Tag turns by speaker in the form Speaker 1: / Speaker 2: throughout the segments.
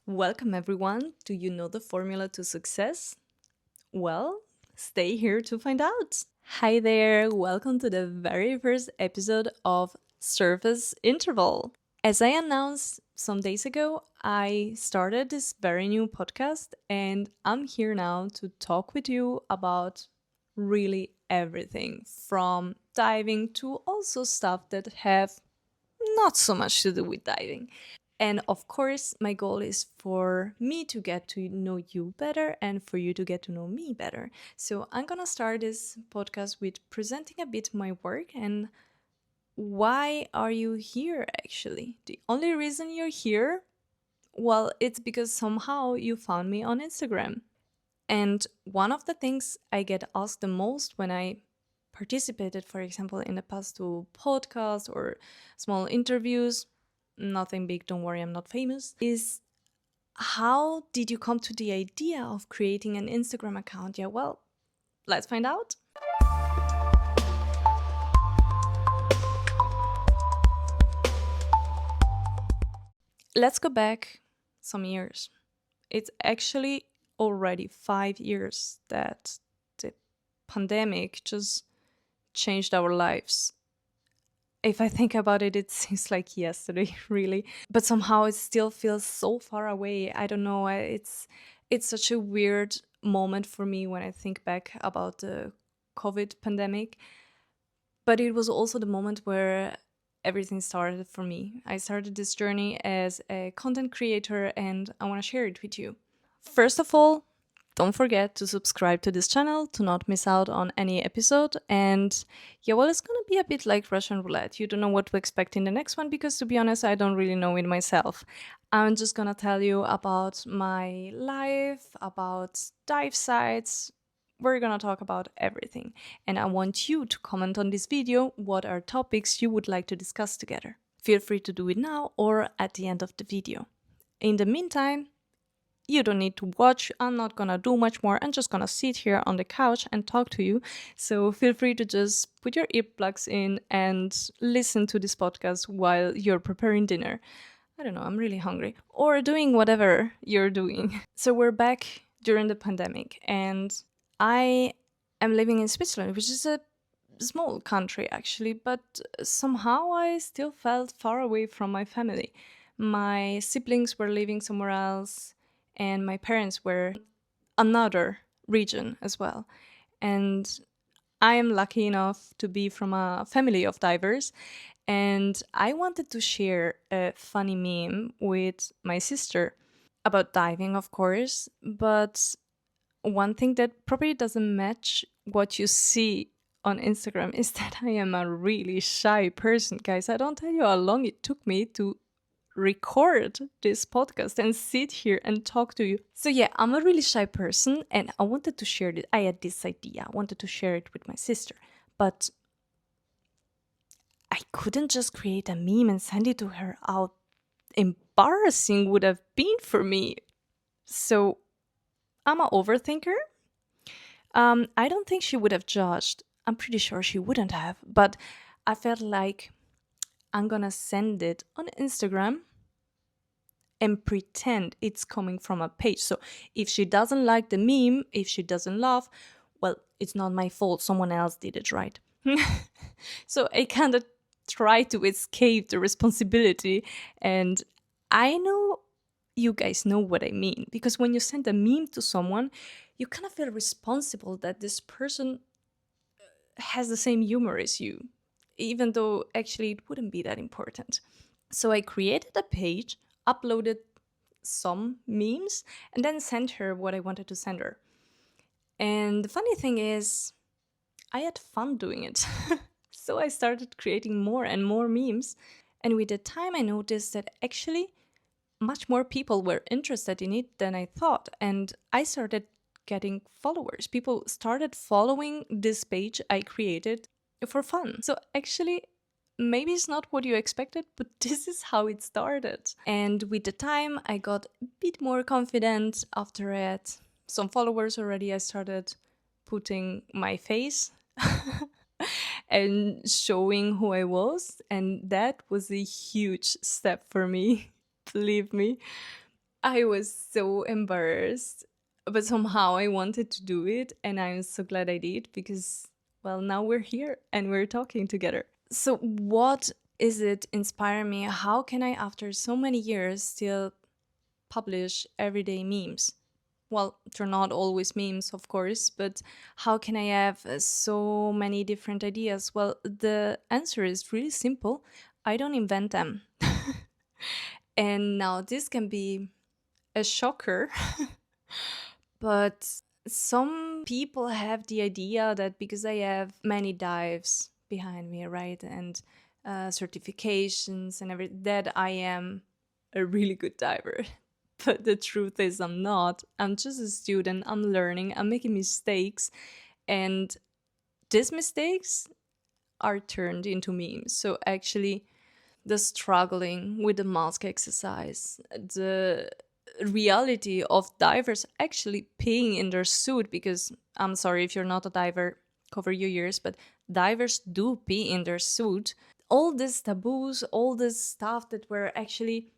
Speaker 1: Welcome, everyone. Do you know the formula to success? Well, stay here to find out. Hi there. Welcome to the very first episode of Surface Interval. As I announced some days ago, I started this very new podcast, and I'm here now to talk with you about really everything from diving to also stuff that have not so much to do with diving. And of course, my goal is for me to get to know you better and for you to get to know me better. So I'm gonna start this podcast with presenting a bit my work and why are you here actually? The only reason you're here, well, it's because somehow you found me on Instagram. And one of the things I get asked the most when I participated, for example, in the past to podcasts or small interviews, nothing big, don't worry, I'm not famous, is how did you come to the idea of creating an Instagram account? Yeah, well, let's find out. Let's go back some years. It's actually already 5 years that the pandemic just changed our lives. If I think about it, it seems like yesterday, really. But somehow it still feels so far away. I don't know. It's such a weird moment for me when I think back about the COVID pandemic. But it was also the moment where everything started for me. I started this journey as a content creator, and I want to share it with you. First of all, don't forget to subscribe to this channel to not miss out on any episode. And yeah, well, it's gonna be a bit like Russian roulette. You don't know what to expect in the next one because, to be honest, I don't really know it myself. I'm just gonna tell you about my life, about dive sites. We're gonna talk about everything. And I want you to comment on this video what are topics you would like to discuss together. Feel free to do it now or at the end of the video. In the meantime, you don't need to watch. I'm not gonna do much more. I'm just gonna sit here on the couch and talk to you. So feel free to just put your earplugs in and listen to this podcast while you're preparing dinner. I don't know, I'm really hungry. Or doing whatever you're doing. So we're back during the pandemic, and I am living in Switzerland, which is a small country actually, but somehow I still felt far away from my family. My siblings were living somewhere else, and my parents were another region as well. And I am lucky enough to be from a family of divers, and I wanted to share a funny meme with my sister about diving, of course, but one thing that probably doesn't match what you see on Instagram is that I am a really shy person, guys. I don't tell you how long it took me to record this podcast and sit here and talk to you. So yeah, I'm a really shy person and I wanted to share it. I had this idea. I wanted to share it with my sister, but I couldn't just create a meme and send it to her. How embarrassing would have been for me. So I'm an overthinker. I don't think she would have judged. I'm pretty sure she wouldn't have, but I felt like I'm gonna send it on Instagram and pretend it's coming from a page. So if she doesn't like the meme, if she doesn't laugh, well, it's not my fault. Someone else did it, right? So I kind of try to escape the responsibility. And I know you guys know what I mean, because when you send a meme to someone, you kind of feel responsible that this person has the same humor as you, even though actually it wouldn't be that important. So I created a page, uploaded some memes, and then sent her what I wanted to send her. And the funny thing is, I had fun doing it. So I started creating more and more memes. And with the time, I noticed that actually much more people were interested in it than I thought. And I started getting followers. People started following this page I created for fun. So actually, maybe it's not what you expected, but this is how it started. And with the time, I got a bit more confident. After I had some followers already, I started putting my face and showing who I was. And that was a huge step for me, believe me. I was so embarrassed, but somehow I wanted to do it, and I'm so glad I did because, well, now we're here and we're talking together. So, what is it inspire me? How can I, after so many years, still publish everyday memes? Well, they're not always memes, of course, but how can I have so many different ideas? Well, the answer is really simple. I don't invent them. And now this can be a shocker, but some people have the idea that because I have many dives behind me, right, and certifications and everything, that I am a really good diver. But the truth is, I'm not. I'm just a student. I'm learning. I'm making mistakes. And these mistakes are turned into memes. So actually, the struggling with the mask exercise, the reality of divers actually peeing in their suit, because I'm sorry if you're not a diver, cover your ears, but divers do pee in their suit. All these taboos, all this stuff that were actually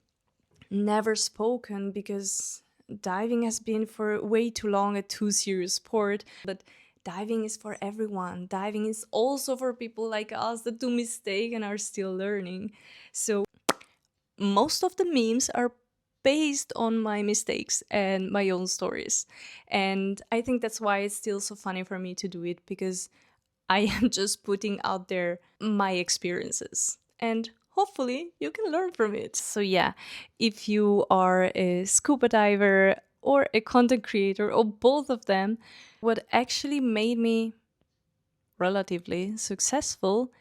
Speaker 1: never spoken because diving has been for way too long a too serious sport. But diving is for everyone. Diving is also for people like us that do mistake and are still learning. So most of the memes are based on my mistakes and my own stories. And I think that's why it's still so funny for me to do it, because I am just putting out there my experiences. And hopefully you can learn from it. So, yeah, if you are a scuba diver or a content creator or both of them, what actually made me relatively successful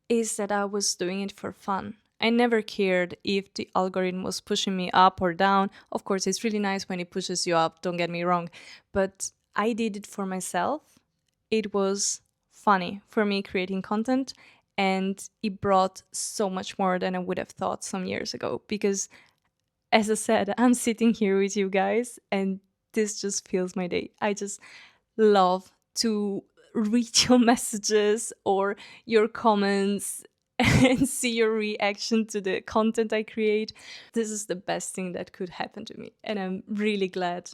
Speaker 1: is that I was doing it for fun. I never cared if the algorithm was pushing me up or down. Of course, it's really nice when it pushes you up, don't get me wrong. But I did it for myself. It was funny for me creating content, and it brought so much more than I would have thought some years ago. Because, as I said, I'm sitting here with you guys, and this just fills my day. I just love to read your messages or your comments and see your reaction to the content I create. This is the best thing that could happen to me. And I'm really glad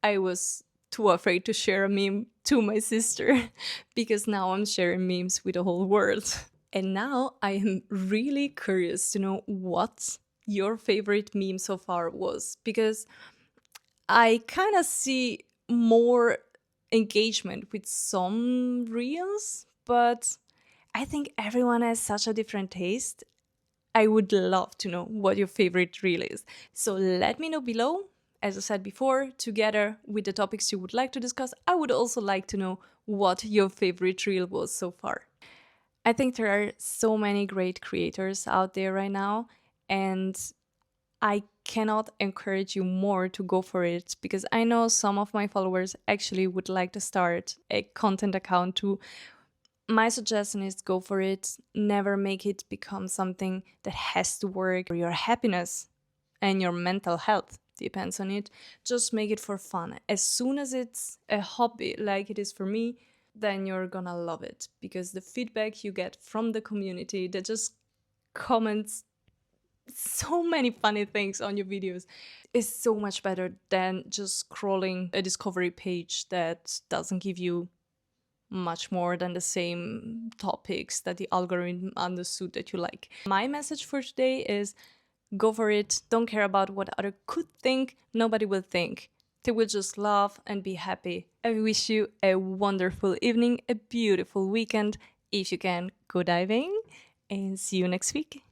Speaker 1: I was too afraid to share a meme to my sister because now I'm sharing memes with the whole world. And now I am really curious to know what your favorite meme so far was, because I kind of see more engagement with some reels, but I think everyone has such a different taste. I would love to know what your favorite reel is. So let me know below. As I said before, together with the topics you would like to discuss, I would also like to know what your favorite reel was so far. I think there are so many great creators out there right now, and I cannot encourage you more to go for it, because I know some of my followers actually would like to start a content account too. My suggestion is go for it. Never make it become something that has to work for your happiness, and your mental health depends on it. Just make it for fun. As soon as it's a hobby like it is for me, then you're gonna love it, because the feedback you get from the community that just comments so many funny things on your videos is so much better than just scrolling a discovery page that doesn't give you much more than the same topics that the algorithm understood that you like. My message for today is go for it. Don't care about what other could think. Nobody will think. They will just laugh and be happy. I wish you a wonderful evening, a beautiful weekend. If you can, go diving, and see you next week.